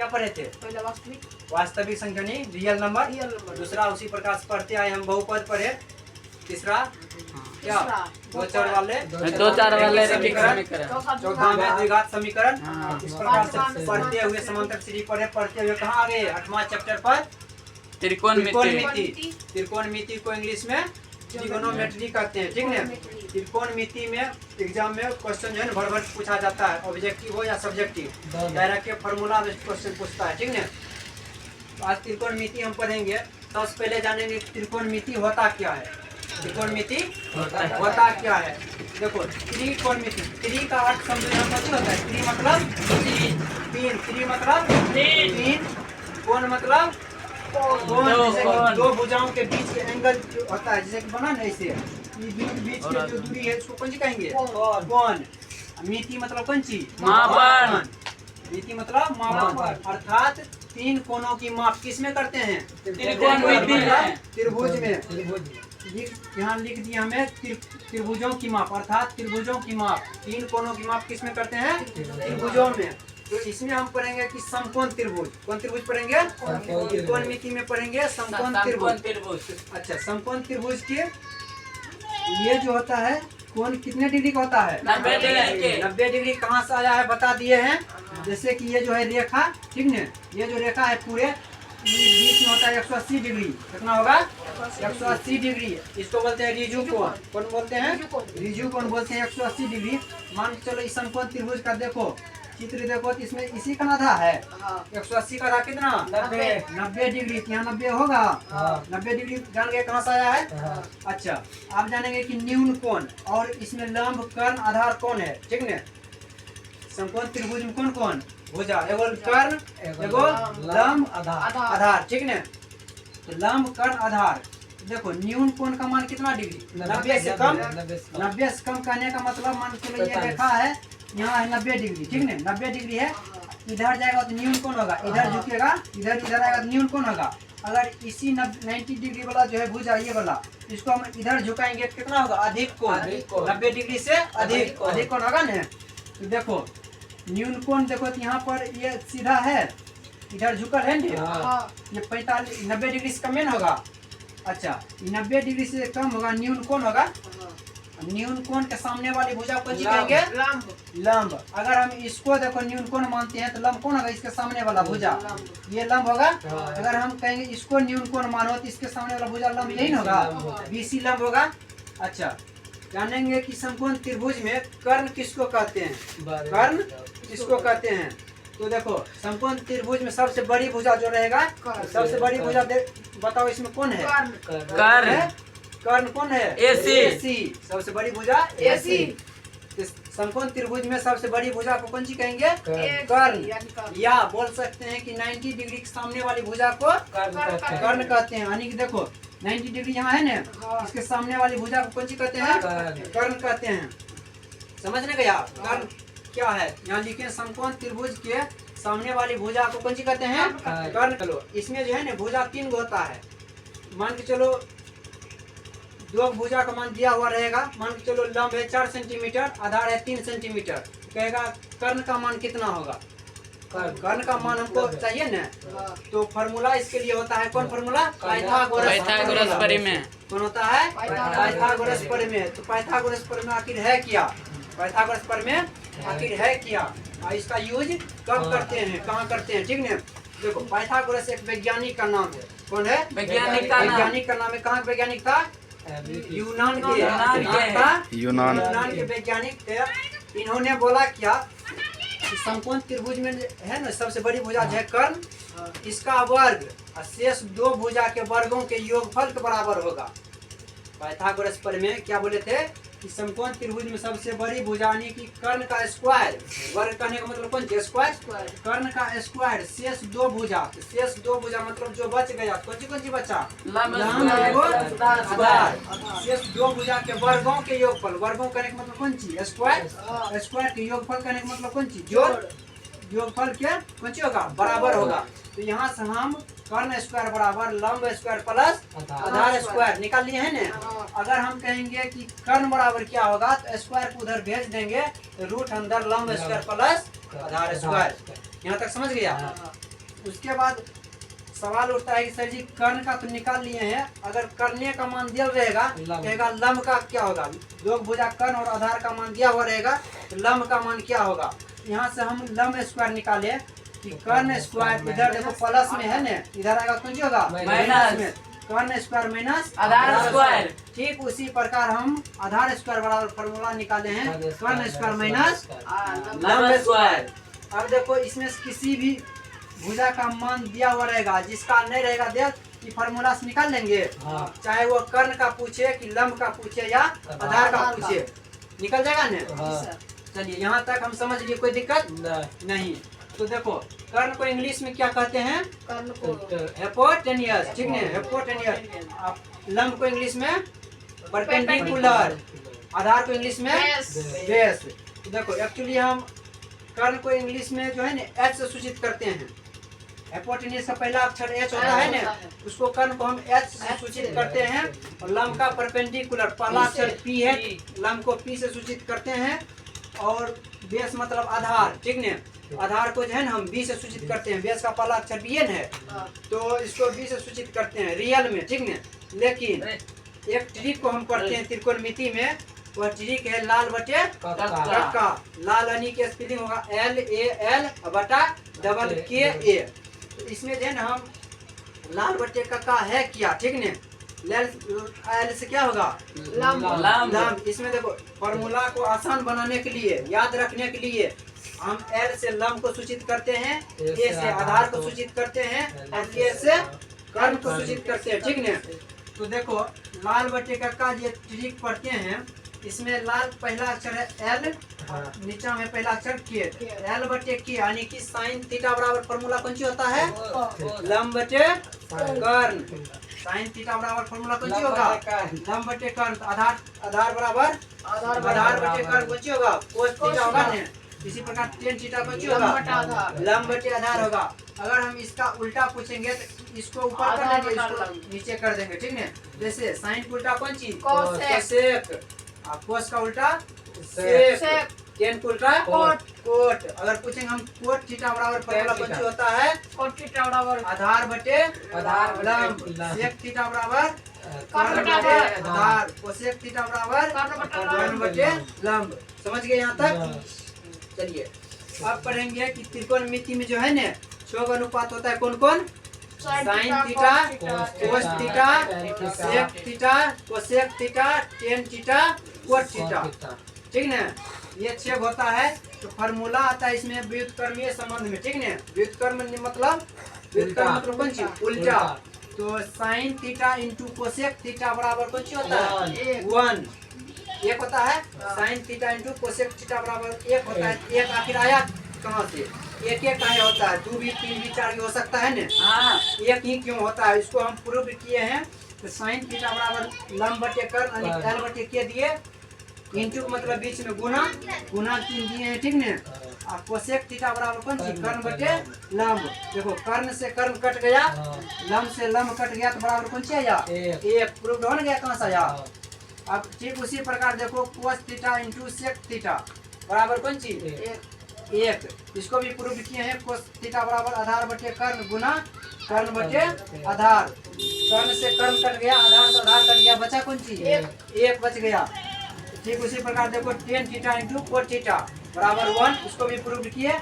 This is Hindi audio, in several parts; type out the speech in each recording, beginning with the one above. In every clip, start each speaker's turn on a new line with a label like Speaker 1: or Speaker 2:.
Speaker 1: क्या पढ़े थे?
Speaker 2: पहला वास्तविक,
Speaker 1: वास्तविक संख्या नहीं, रियल नंबर। दूसरा उसी प्रकार से पढ़ते आए हम बहुपद पढ़े। तीसरा क्या? दो चार वाले समीकरण। चौथा में द्विघात समीकरण। इस प्रकार से पढ़ते हुए समांतर श्रेणी पढ़े, पढ़ते हुए कहाँ आ गए? 8वां चैप्टर पर त्रिकोणमिति। त्रिकोणमिति को इंग्लिश में ट्रिगोनोमेट्री कहते हैं, ठीक है। त्रिकोणमिति में एग्जाम में क्वेश्चन जो है भर भर पूछा जाता है, ऑब्जेक्टिव हो या सब्जेक्टिव, डायरेक्ट के फॉर्मूला बेस्ड क्वेश्चन पूछता है, ठीक है। आज त्रिकोणमिति हम पढ़ेंगे। सबसे पहले जानेंगे त्रिकोणमिति होता क्या है। त्रिकोणमिति होता क्या है? देखो, त्रिकोणमिति, त्रि का अर्थ समझो यहाँ पर होता है। त्रि मतलब तीन, त्रि मतलब तीन, कोण मतलब कोण, जैसे दो भुजाओं के बीच के एंगल जो होता है, जैसे बना ना ऐसे, बीच के जो दूरी है उसको कौन सी कहेंगे? कोण। मिति मतलब कौन सी? मापन। मिति मतलब मापन, अर्थात तीन कोणों की माप किस में करते हैं? त्रिभुज में। यहाँ लिख दिया हमें त्रिभुजों की माप, अर्थात त्रिभुजों की माप, तीन कोणों की माप किस में करते हैं? त्रिभुजों में। तो इसमें हम पढ़ेंगे कि समकोण त्रिभुज। कौन त्रिभुज पढ़ेंगे? त्रिकोणमिति में पढ़ेंगे समकोण त्रिभुज। अच्छा, समकोण त्रिभुज के ये जो होता है कोण कितने डिग्री का होता है? 90 डिग्री। कहाँ से आया है बता दिए हैं। जैसे कि ये जो है रेखा, ठीक है, ये जो रेखा है पूरे बीच में होता है 180 डिग्री। कितना होगा? 180 डिग्री। इसको बोलते हैं रिजु कोण। कौन बोलते हैं? रिजु कोण बोलते हैं 180 डिग्री। मान के चलो इस समकोण त्रिभुज का देखो चित्र, देखो तो इसमें इसी का आधा है। 180 का आधा कितना? 90 डिग्री। यहाँ 90 होगा। 90 डिग्री जान गए कहाँ से आया है। अच्छा, आप जानेंगे कि न्यून कोण और इसमें लंब कर्ण आधार कौन है, ठीक है। समकोण त्रिभुज में कौन कौन? भुजा, एगो कर्ण, एगो लंब आधार, ठीक है। तो लंब कर्ण आधार, देखो न्यून कोण का मान कितना डिग्री? 90 से कम। 90 से कम कहने का मतलब मान के चलो ये रेखा है, यहाँ है 90 डिग्री, ठीक है। 90 डिग्री है, इधर जाएगा तो न्यून कोण होगा, इधर झुकेगा, इधर आएगा तो न्यून कोण होगा। अगर इसी 90 डिग्री वाला जो है भुजा ये वाला, इसको हम इधर झुकाएंगे तो कितना होगा? अधिक कोण। 90 डिग्री से अधिक कोण होगा ना। तो देखो न्यून कोण, देखो तो यहाँ पर ये सीधा है, इधर झुकल है ना, ये 90 डिग्री से कम होगा। अच्छा, 90 डिग्री से कम होगा, न्यून कोण होगा। न्यून कोण के सामने वाली भुजा को कहेंगे लंब। अगर हम इसको देखो न्यून कोण मानते हैं तो लंब कौन होगा? इसके सामने वाला भुजा, ये लंब होगा। अगर हम कहेंगे इसको न्यून कोण मानो तो इसके सामने वाला भुजा लंब यही होगा, बीसी लंब होगा। अच्छा, जानेंगे कि समकोण त्रिभुज में कर्ण किसको कहते हैं? कर्ण किसको कहते हैं? तो देखो समकोण त्रिभुज में सबसे बड़ी भुजा जो रहेगा, सबसे बड़ी भुजा बताओ इसमें कौन है? कर्ण। कर्ण कौन है? AC। सबसे बड़ी भुजा AC। समकोण त्रिभुज में सबसे बड़ी भुजा को कौन सी कहेंगे? कर्ण। या बोल सकते हैं कि 90 डिग्री के सामने वाली भुजा को कर्ण कहते हैं। यानी कि देखो 90 डिग्री यहाँ है ना, इसके सामने वाली भुजा को कौन सी कहते हैं? कर्ण कहते हैं। समझने गया? कर्ण क्या है? यहाँ लिखे समकोण त्रिभुज के सामने वाली भुजा को कौन सी कहते हैं? कर्ण। चलो इसमें जो है ना भुजा 3 गो होता है। मान के चलो दो भुजा का मान दिया हुआ रहेगा। मान के चलो लंब है 4 सेंटीमीटर, आधार है 3 सेंटीमीटर। कहेगा कर्ण का मान कितना होगा? कर्ण का मान हमको चाहिए ना, तो फॉर्मूला इसके लिए होता है। कौन फॉर्मूला? पाइथागोरस प्रमेय। कौन होता है? पाइथागोरस प्रमेय। तो पाइथागोरस प्रमेय आखिर है क्या? पाइथागोरस प्रमेय आखिर है क्या? इसका यूज कब करते हैं, कहाँ करते हैं, ठीक है। देखो पाइथागोरस एक वैज्ञानिक का नाम है। कौन है? वैज्ञानिक का नाम है। कहाँ वैज्ञानिक था? यूनान के वैज्ञानिक थे। इन्होंने बोला क्या कि समकोण त्रिभुज में है ना सबसे बड़ी भुजा जो है कर्ण, इसका वर्ग शेष 2 भुजा के वर्गों के योगफल के बराबर होगा। पाइथागोरस प्रमेय क्या बोले थे कि समकोण त्रिभुज में सबसे बड़ी भुजा यानी कि कर्ण का स्क्वायर, वर्ग करने का मतलब कौन? स्क्वायर। कर्ण का स्क्वायर शेष 2 भुजा, शेष 2 भुजा मतलब जो बच गया कौन सी बचा? लंब आधार। शेष 2 भुजा के वर्गों के योगफल, वर्गों करने का मतलब कौन सी? स्क्वायर। स्क्वायर के योगफल करने का मतलब कौन सी? जोड़। योगफल क्या कौन सी होगा? बराबर होगा। तो यहाँ से हम कर्ण स्क्वायर बराबर लंब स्क्वायर प्लस आधार स्क्वायर निकाल लिए हैं ना। अगर हम कहेंगे कि कर्ण बराबर क्या होगा तो स्क्वायर को उधर भेज देंगे, तो रूट अंदर लंब स्क्वायर प्लस आधार स्क्वायर। यहाँ तक समझ गया? उसके बाद सवाल उठता है कि सर जी कर्ण का तो निकाल लिए हैं, अगर करने का मान दिया रहेगा कहेगा लंब का क्या होगा, दो भुजा कर्ण और आधार का मान दिया हुआ रहेगा तो लंब का मान क्या होगा। यहाँ से हम लंब स्क्वायर निकाले कि कर्ण स्क्वायर, इधर देखो प्लस में है ना, इधर आएगा कौन सी होगा माइनस में, कर्ण स्क्वायर माइनस
Speaker 2: आधार स्क्वायर।
Speaker 1: ठीक उसी प्रकार हम आधार स्क्वायर बराबर फॉर्मूला निकाले हैं कर्ण स्क्वायर माइनस
Speaker 2: लंब स्क्वायर।
Speaker 1: अब देखो इसमें किसी भी भुजा का मान दिया हुआ रहेगा, जिसका नहीं रहेगा दे कि फॉर्मूला से निकाल लेंगे, चाहे वो कर्ण का पूछे कि लंब का पूछे या आधार का पूछे, निकल जाएगा ना। चलिए यहाँ तक हम समझ लिए, कोई दिक्कत नहीं। तो देखो कर्ण को इंग्लिश में क्या कहते हैं, हेपोटेनियस, ठीक है हेपोटेनियस। लंब को इंग्लिश में परपेंडिकुलर, आधार को इंग्लिश में बेस। तो देखो एक्चुअली हम कर्ण को इंग्लिश में जो है ना एच से सूचित करते हैं, हेपोटेनियस का पहला अक्षर एच होता है ना, उसको कर्ण को हम एच से सूचित करते हैं। और लंब का परपेंडिकुलर पहला अक्षर पी है, लंब को पी से सूचित करते हैं। और बेस मतलब आधार, ठीक ने, आधार को जो है ना हम बी से सूचित करते हैं, बेस का पहला अक्षर बी एन है तो इसको बी से सूचित करते हैं रियल में, ठीक ने। लेकिन एक ट्रिक को हम करते हैं त्रिकोणमिति में, वह ट्रिक है लाल बटे कक्का। लाल यानी के स्पेलिंग होगा LAL बटा डबल KA। तो इसमें जो है ना हम लाल बटे कक्का है क्या, ठीक ने, एल से क्या होगा लंब। इसमें देखो फॉर्मूला को आसान बनाने के लिए, याद रखने के लिए हम एल से लंब को सूचित करते हैं, ए से आधार को सूचित करते हैं और के से कर्ण को सूचित करते हैं, ठीक ने। तो देखो लाल बटे कक्का ये ट्रिक पढ़ते हैं, इसमें लाल पहला अक्षर है एल, नीचा में पहला अक्षर के, एल बटे के यानी कि साइन थीटा बराबर फॉर्मूला कौन सी होता है लंब बटे कर्ण। साइन थीटा बराबर फॉर्मूला कौन सी होगा लंब बटे कर्ण। आधार बराबर आधार बटे कर्ण कौन सी होगा कोस थीटा होगा ना। इसी प्रकार टेन थीटा कौन सी होगा लंब बटे आधार होगा। अगर हम इसका उल्टा पूछेंगे तो इसको ऊपर कर देंगे, इसको नीचे कर देंगे, ठीक है। जैसे साइन का उल्टा कौन सी कोसेक, कोस का उल्टा सेक, टेन का उल्टा कोट। अगर पूछेंगे हम कोट थीटा बराबर फॉर्मूला कौन सी होता है
Speaker 2: कोट थीटा बराबर
Speaker 1: आधार बटे लंब, सेक थीटा बराबर कर्ण बटे आधार, कोसेक थीटा बराबर कर्ण बटे लंब। समझ गए यहाँ तक। चलिए अब पढ़ेंगे कि त्रिकोणमिति में जो है ना छोग अनुपात होता है कौन कौन, sine theta, cos theta, sec theta, cosec theta, tan theta, cot theta, ठीक ना। ये छेद होता है तो फार्मूला आता है इसमें व्युत्क्रमीय संबंध में, ठीक ना। व्युत्क्रम मतलब कौन सी उल्टा। तो sine theta into cosec theta बराबर कौन सी होता है 1, एक होता है। Sine theta into cosec theta बराबर 1 होता है। एक आखिर आया कहाँ से, एक का होता है, 2 भी 3 भी 4 भी हो सकता है ना, एक ही क्यों होता है इसको हम प्रूव किए हैं। तो साइन थीटा बराबर लंब बटे कर्ण यानी एल बटे के दिए, इंटू मतलब बीच में गुना 3 दिए हैं, ठीक ने। और कोसेक थीटा बराबर कौन सी कर्ण बटे लंब। देखो कर्ण से कर्ण कट गया, लंब से लंब कट गया तो बराबर कौन सी आया 1, प्रूव हो गया कहाँ से आया। अब ठीक उसी प्रकार देखो cos theta into sec theta बराबर कौन सी 1, इसको भी प्रूव किए हैं। कोस थीटा बराबर आधार बटे कर्ण गुना कर्ण बटे आधार, कर्ण से कर्ण कट गया, आधार से आधार कट गया, बचा कौन सी 1 बच गया। ठीक उसी प्रकार देखो tan theta into cot theta बराबर 1, इसको भी प्रूव किए।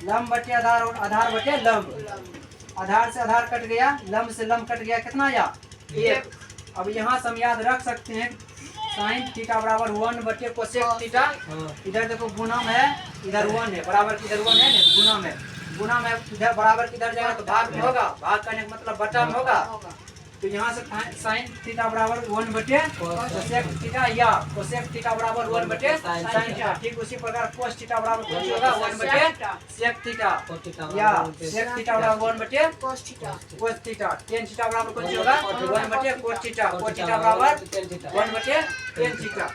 Speaker 1: लंब बटे आधार और आधार बटे लंब, आधार से आधार कट गया, लंब से लंब कट गया, कितना आया 1। अब यहाँ से हम याद रख सकते हैं साइन थीटा बराबर 1 बटे कोसेक थीटा, इधर देखो गुना में है, इधर 1 है, बराबर इधर 1 है ना, गुना में इधर बराबर किधर जाएगा तो भाग में होगा, भाग करने का मतलब बटा में होगा। तो यहाँ से साइन थीटा बराबर 1 बटे कोसेक थीटा या कोसेक थीटा बराबर 1 बटे साइन थीटा। ठीक उसी प्रकार कोस थीटा बराबर कौन होगा 1 बटे सेक थीटा या सेक थीटा बराबर 1 बटे कोस थीटा। टेन थीटा बराबर कौन होगा 1 बटे कोस थीटा, कोस थीटा बराबर 1 बटे टेन थीटा।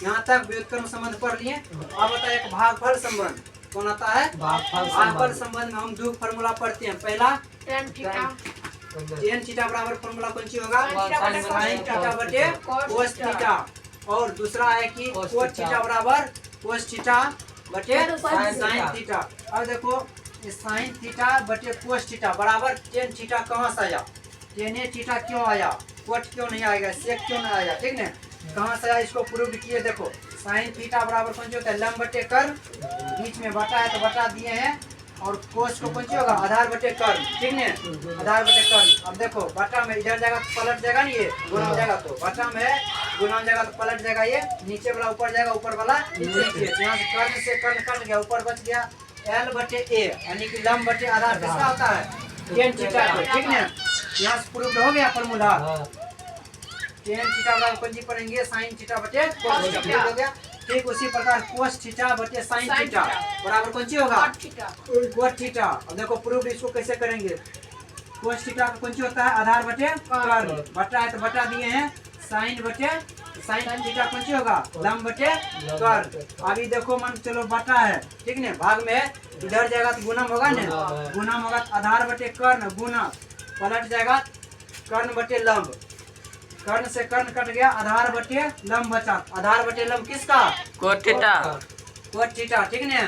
Speaker 1: यहाँ तक व्युत्क्रम संबंध पढ़ लिए। अब होता है एक भागफल संबंध। कौन आता है भागफल संबंध में हम 2 फार्मूला पढ़ते हैं। पहला टेन थीटा बराबर फॉर्मूला कौन सी होगा साइन थीटा बटे कोस थीटा, और दूसरा है कि कोट थीटा बराबर कोस थीटा बटे साइन थीटा। अब देखो साइन थीटा बटे कोस थीटा बराबर टेन थीटा कहाँ से आया, टेन थीटा क्यों आया, कोट क्यों नहीं आएगा, सेक क्यों नहीं आया, ठीक ना, कहाँ से आया इसको प्रूव किए। देखो साइन थीटा बराबर कौन सी होता है, लंब बटे कर्ल, बीच में बटा है तो बटा दिए हैं, और कोस को कौन सी होगा, आधार बटे कर्ल, ठीक ना, आधार बटे कर्ल। अब देखो बटा में इधर जाएगा तो पलट जाएगा नहीं, ये गुना हो जाएगा, तो बटा में गुना हो जाएगा तो पलट जाएगा, ये नीचे वाला ऊपर जाएगा, ऊपर वाला नीचे, यहाँ से कर्ण कट गया, ऊपर बच गया एल बटे ए, यानी कि लंब बटे आधार किसका होता है, टेन थीटा का, ठीक ना। यहाँ से प्रूफ हो गया फॉर्मूला, टेन थीटा बराबर कौन सी पढ़ेंगे, साइन थीटा बटे कोस थीटा हो गया। ठीक उसी प्रकार कोस थीटा बटे साइन थीटा बराबर कौन सी होगा, कोट थीटा। अब देखो प्रूफ इसको कैसे करेंगे, कोस थीटा का कौन सी होता है, आधार बटे कर्ल, बटा है तो बटा दिए हैं, साइन बटे साइन थीटा कौन सी होगा, लंब बटे कर्ल। अभी देखो मान चलो बटा है, ठीक ना, भाग में इधर जाएगा तो गुणम होगा ना, गुणम होगा तो आधार बटे कर्ण गुना, पलट जाएगा कर्ण बटे लंब, कर्ण से कर्ण कट गया, आधार बटे लंब बचा, आधार बटे लंब किसका,
Speaker 2: कोट थीटा,
Speaker 1: कोट थीटा, ठीक ना।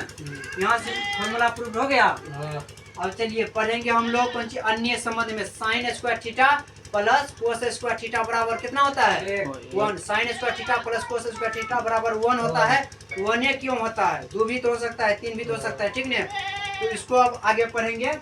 Speaker 1: यहाँ से फॉर्मूला प्रूव हो गया। अब चलिए पढ़ेंगे हम लोग कौन सी अन्य संबंध में, sine square theta plus cos square theta बराबर कितना होता है, 1। Sine square theta plus cos square theta बराबर 1 होता है, 1 क्यों होता है, 2 भी तो हो सकता है, 3 भी तो हो सकता है, ठीक ना। तो इसको अब आगे पढ़ेंगे।